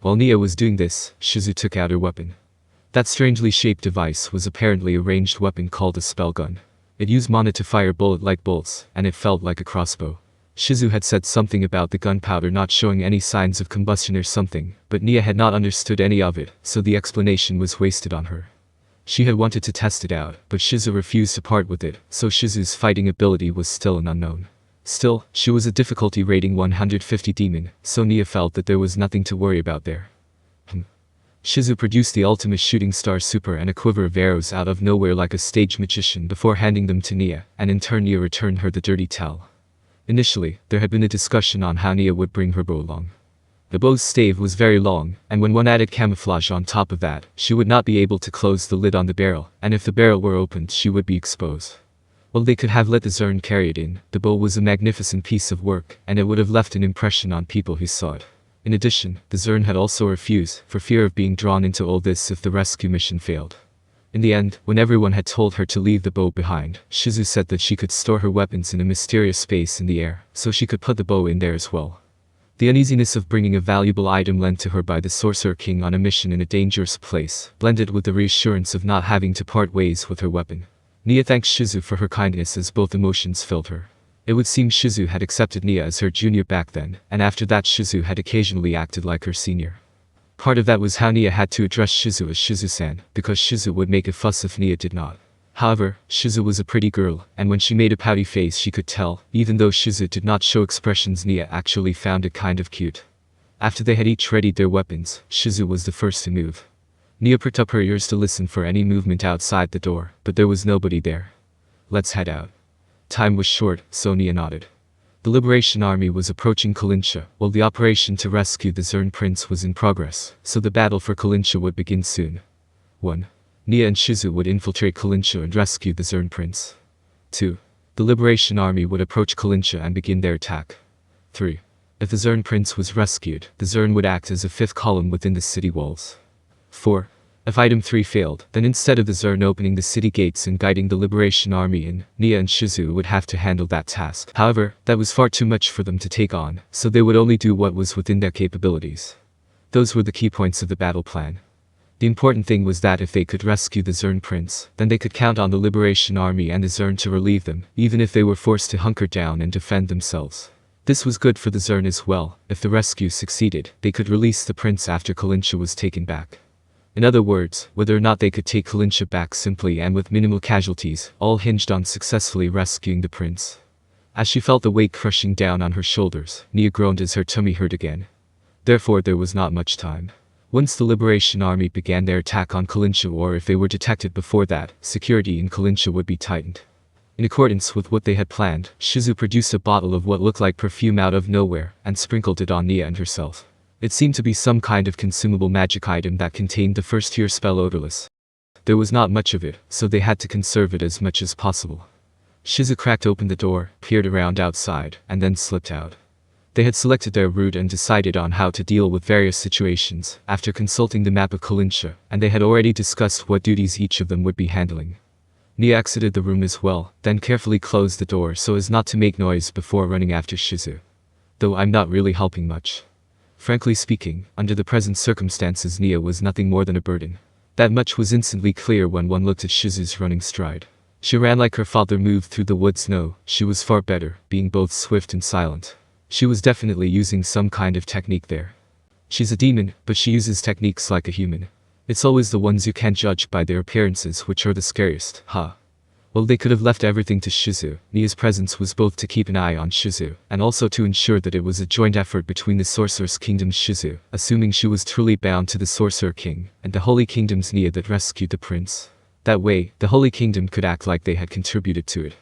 While Nia was doing this, Shizu took out her weapon. That strangely shaped device was apparently a ranged weapon called a spell gun. It used mana to fire bullet-like bolts, and it felt like a crossbow. Shizu had said something about the gunpowder not showing any signs of combustion or something, but Nia had not understood any of it, so the explanation was wasted on her. She had wanted to test it out, but Shizu refused to part with it, so Shizu's fighting ability was still an unknown. Still, she was a difficulty rating 150 demon, so Nia felt that there was nothing to worry about there. Shizu produced the ultimate shooting star super and a quiver of arrows out of nowhere like a stage magician before handing them to Nia, and in turn Nia returned her the dirty towel. Initially, there had been a discussion on how Nia would bring her bow along. The bow's stave was very long, and when one added camouflage on top of that, she would not be able to close the lid on the barrel, and if the barrel were opened she would be exposed. While they could have let the Zern carry it in, the bow was a magnificent piece of work, and it would have left an impression on people who saw it. In addition, the Zern had also refused, for fear of being drawn into all this if the rescue mission failed. In the end, when everyone had told her to leave the bow behind, Shizu said that she could store her weapons in a mysterious space in the air, so she could put the bow in there as well. The uneasiness of bringing a valuable item lent to her by the Sorcerer King on a mission in a dangerous place, blended with the reassurance of not having to part ways with her weapon. Nia thanked Shizu for her kindness as both emotions filled her. It would seem Shizu had accepted Nia as her junior back then, and after that Shizu had occasionally acted like her senior. Part of that was how Nia had to address Shizu as Shizu-san, because Shizu would make a fuss if Nia did not. However, Shizu was a pretty girl, and when she made a pouty face she could tell, even though Shizu did not show expressions, Nia actually found it kind of cute. After they had each readied their weapons, Shizu was the first to move. Nia pricked up her ears to listen for any movement outside the door, but there was nobody there. Let's head out. Time was short, so Nia nodded. The Liberation Army was approaching Kalishna, while the operation to rescue the Zern Prince was in progress, so the battle for Kalishna would begin soon. 1. Nia and Shizu would infiltrate Kalishna and rescue the Zern Prince. 2. The Liberation Army would approach Kalishna and begin their attack. 3. If the Zern Prince was rescued, the Zern would act as a fifth column within the city walls. 4. If item 3 failed, then instead of the Zern opening the city gates and guiding the Liberation Army in, Nia and Shizu would have to handle that task. However, that was far too much for them to take on, so they would only do what was within their capabilities. Those were the key points of the battle plan. The important thing was that if they could rescue the Zern Prince, then they could count on the Liberation Army and the Zern to relieve them, even if they were forced to hunker down and defend themselves. This was good for the Zern as well. If the rescue succeeded, they could release the prince after Kalishna was taken back. In other words, whether or not they could take Kalishna back simply and with minimal casualties, all hinged on successfully rescuing the prince. As she felt the weight crushing down on her shoulders, Nia groaned as her tummy hurt again. Therefore there was not much time. Once the Liberation Army began their attack on Kalishna, or if they were detected before that, security in Kalishna would be tightened. In accordance with what they had planned, Shizu produced a bottle of what looked like perfume out of nowhere, and sprinkled it on Nia and herself. It seemed to be some kind of consumable magic item that contained the first tier spell odorless. There was not much of it, so they had to conserve it as much as possible. Shizu cracked open the door, peered around outside, and then slipped out. They had selected their route and decided on how to deal with various situations, after consulting the map of Kalishna, and they had already discussed what duties each of them would be handling. Nia exited the room as well, then carefully closed the door so as not to make noise before running after Shizu. Though I'm not really helping much. Frankly speaking, under the present circumstances Nia was nothing more than a burden. That much was instantly clear when one looked at Shizu's running stride. She ran like her father moved through the woods. No, she was far better, being both swift and silent. She was definitely using some kind of technique there. She's a demon, but she uses techniques like a human. It's always the ones you can't judge by their appearances which are the scariest, huh? Well, they could have left everything to Shizu. Nia's presence was both to keep an eye on Shizu, and also to ensure that it was a joint effort between the Sorcerer's Kingdom's Shizu, assuming she was truly bound to the Sorcerer King, and the Holy Kingdom's Nia that rescued the prince. That way, the Holy Kingdom could act like they had contributed to it.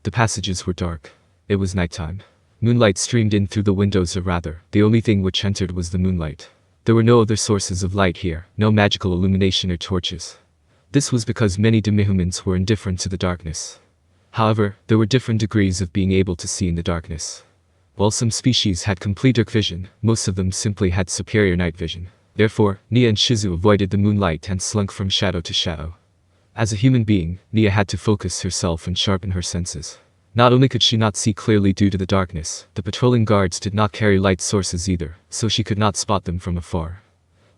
The passages were dark. It was nighttime. Moonlight streamed in through the windows, or rather, the only thing which entered was the moonlight. There were no other sources of light here, no magical illumination or torches. This was because many demihumans were indifferent to the darkness. However, there were different degrees of being able to see in the darkness. While some species had complete dark vision, most of them simply had superior night vision. Therefore, Nia and Shizu avoided the moonlight and slunk from shadow to shadow. As a human being, Nia had to focus herself and sharpen her senses. Not only could she not see clearly due to the darkness, the patrolling guards did not carry light sources either, so she could not spot them from afar.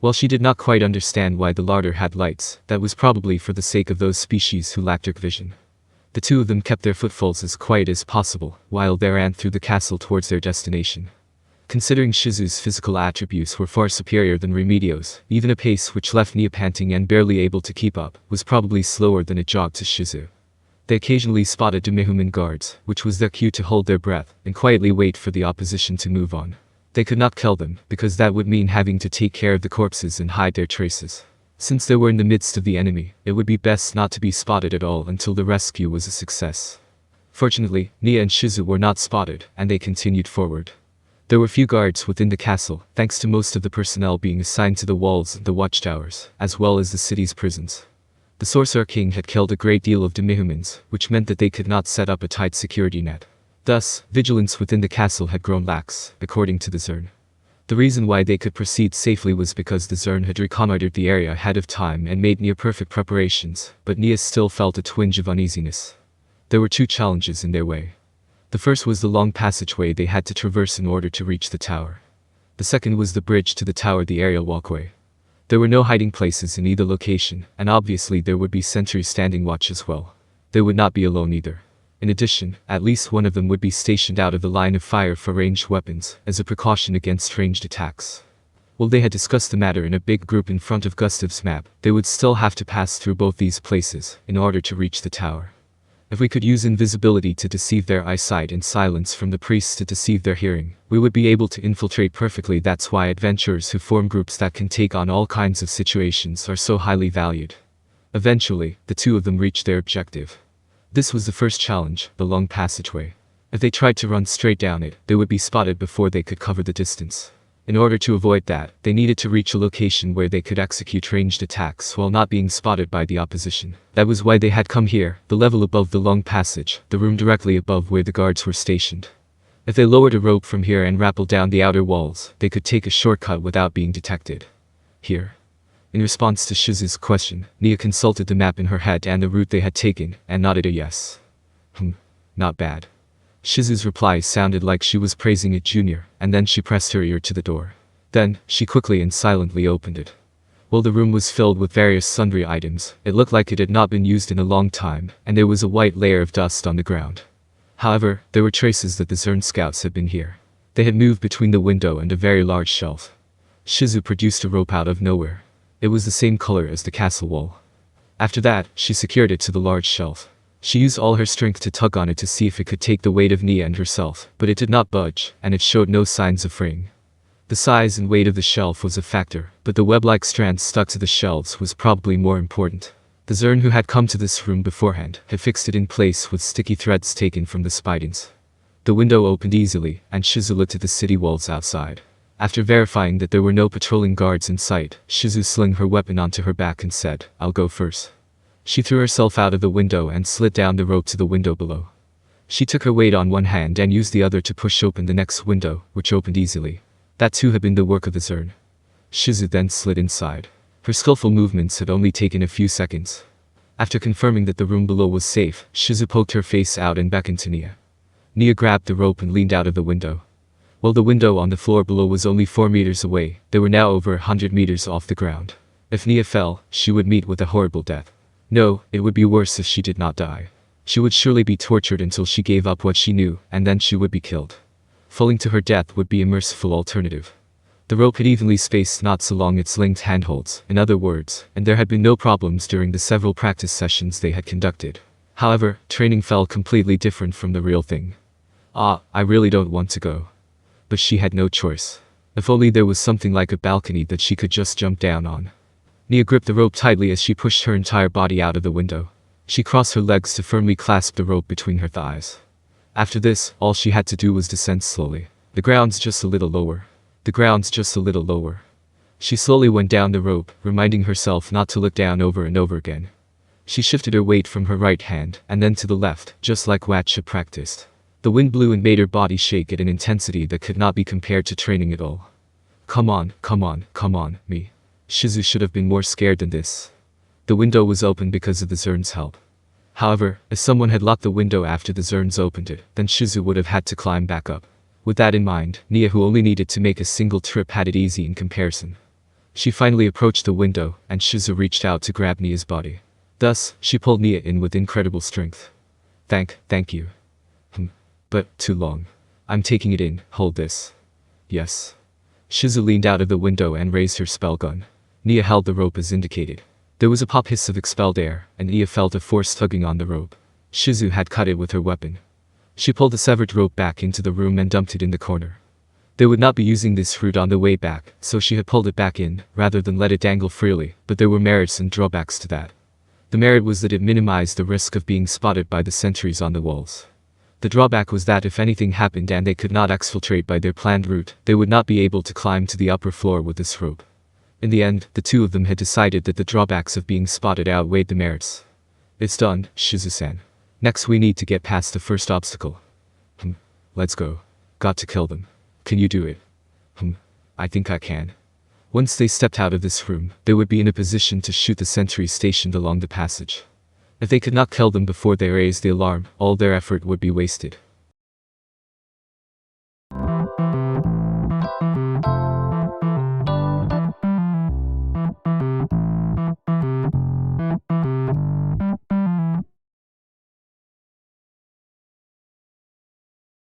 While she did not quite understand why the larder had lights, that was probably for the sake of those species who lacked dark vision. The two of them kept their footfalls as quiet as possible, while they ran through the castle towards their destination. Considering Shizu's physical attributes were far superior than Remedio's, even a pace which left Nia panting and barely able to keep up, was probably slower than a jog to Shizu. They occasionally spotted Demehuman guards, which was their cue to hold their breath, and quietly wait for the opposition to move on. They could not kill them, because that would mean having to take care of the corpses and hide their traces. Since they were in the midst of the enemy, it would be best not to be spotted at all until the rescue was a success. Fortunately, Nia and Shizu were not spotted, and they continued forward. There were few guards within the castle, thanks to most of the personnel being assigned to the walls and the watchtowers, as well as the city's prisons. The Sorcerer King had killed a great deal of Demihumans, which meant that they could not set up a tight security net. Thus, vigilance within the castle had grown lax, according to the Zern. The reason why they could proceed safely was because the Zern had reconnoitered the area ahead of time and made near-perfect preparations, but Nia still felt a twinge of uneasiness. There were two challenges in their way. The first was the long passageway they had to traverse in order to reach the tower. The second was the bridge to the tower, the aerial walkway. There were no hiding places in either location, and obviously there would be sentries standing watch as well. They would not be alone either. In addition, at least one of them would be stationed out of the line of fire for ranged weapons, as a precaution against ranged attacks. While they had discussed the matter in a big group in front of Gustav's map, they would still have to pass through both these places, in order to reach the tower. If we could use invisibility to deceive their eyesight and silence from the priests to deceive their hearing, we would be able to infiltrate perfectly. That's why adventurers who form groups that can take on all kinds of situations are so highly valued. Eventually, the two of them reached their objective. This was the first challenge, the long passageway. If they tried to run straight down it, they would be spotted before they could cover the distance. In order to avoid that, they needed to reach a location where they could execute ranged attacks while not being spotted by the opposition. That was why they had come here, the level above the long passage, the room directly above where the guards were stationed. If they lowered a rope from here and rappelled down the outer walls, they could take a shortcut without being detected. Here. In response to Shizu's question, Nia consulted the map in her head and the route they had taken, and nodded a yes. Not bad. Shizu's reply sounded like she was praising it junior, and then she pressed her ear to the door. Then, she quickly and silently opened it. While the room was filled with various sundry items, it looked like it had not been used in a long time, and there was a white layer of dust on the ground. However, there were traces that the Zern scouts had been here. They had moved between the window and a very large shelf. Shizu produced a rope out of nowhere. It was the same color as the castle wall. After that, she secured it to the large shelf. She used all her strength to tug on it to see if it could take the weight of Nia and herself, but it did not budge, and it showed no signs of fraying. The size and weight of the shelf was a factor, but the web-like strands stuck to the shelves was probably more important. The Zern who had come to this room beforehand had fixed it in place with sticky threads taken from the spidings. The window opened easily, and Shizu looked at the city walls outside. After verifying that there were no patrolling guards in sight, Shizu slung her weapon onto her back and said, "I'll go first." She threw herself out of the window and slid down the rope to the window below. She took her weight on one hand and used the other to push open the next window, which opened easily. That too had been the work of the Zern. Shizu then slid inside. Her skillful movements had only taken a few seconds. After confirming that the room below was safe, Shizu poked her face out and beckoned to Nia. Nia grabbed the rope and leaned out of the window. While the window on the floor below was only 4 meters away, they were now over 100 meters off the ground. If Nia fell, she would meet with a horrible death. No, it would be worse if she did not die. She would surely be tortured until she gave up what she knew, and then she would be killed. Falling to her death would be a merciful alternative. The rope had evenly spaced knots along its linked handholds, in other words, and there had been no problems during the several practice sessions they had conducted. However, training felt completely different from the real thing. I really don't want to go. But she had no choice. If only there was something like a balcony that she could just jump down on. Nia gripped the rope tightly as she pushed her entire body out of the window. She crossed her legs to firmly clasp the rope between her thighs. After this, all she had to do was descend slowly. The ground's just a little lower. The ground's just a little lower. She slowly went down the rope, reminding herself not to look down over and over again. She shifted her weight from her right hand, and then to the left, just like Watch had practiced. The wind blew and made her body shake at an intensity that could not be compared to training at all. Come on, me. Shizu should have been more scared than this. The window was open because of the Zern's help. However, if someone had locked the window after the Zerns opened it, then Shizu would have had to climb back up. With that in mind, Nia, who only needed to make a single trip, had it easy in comparison. She finally approached the window, and Shizu reached out to grab Nia's body. Thus, she pulled Nia in with incredible strength. Thank you. But, too long. I'm taking it in, hold this. Yes. Shizu leaned out of the window and raised her spell gun. Nia held the rope as indicated. There was a pop hiss of expelled air, and Nia felt a force tugging on the rope. Shizu had cut it with her weapon. She pulled the severed rope back into the room and dumped it in the corner. They would not be using this fruit on the way back, so she had pulled it back in, rather than let it dangle freely, but there were merits and drawbacks to that. The merit was that it minimized the risk of being spotted by the sentries on the walls. The drawback was that if anything happened and they could not exfiltrate by their planned route, they would not be able to climb to the upper floor with this rope. In the end, the two of them had decided that the drawbacks of being spotted outweighed the merits. It's done, Shizu-san. Next we need to get past the first obstacle. Let's go. Got to kill them. Can you do it? I think I can. Once they stepped out of this room, they would be in a position to shoot the sentries stationed along the passage. If they could not kill them before they raised the alarm, all their effort would be wasted.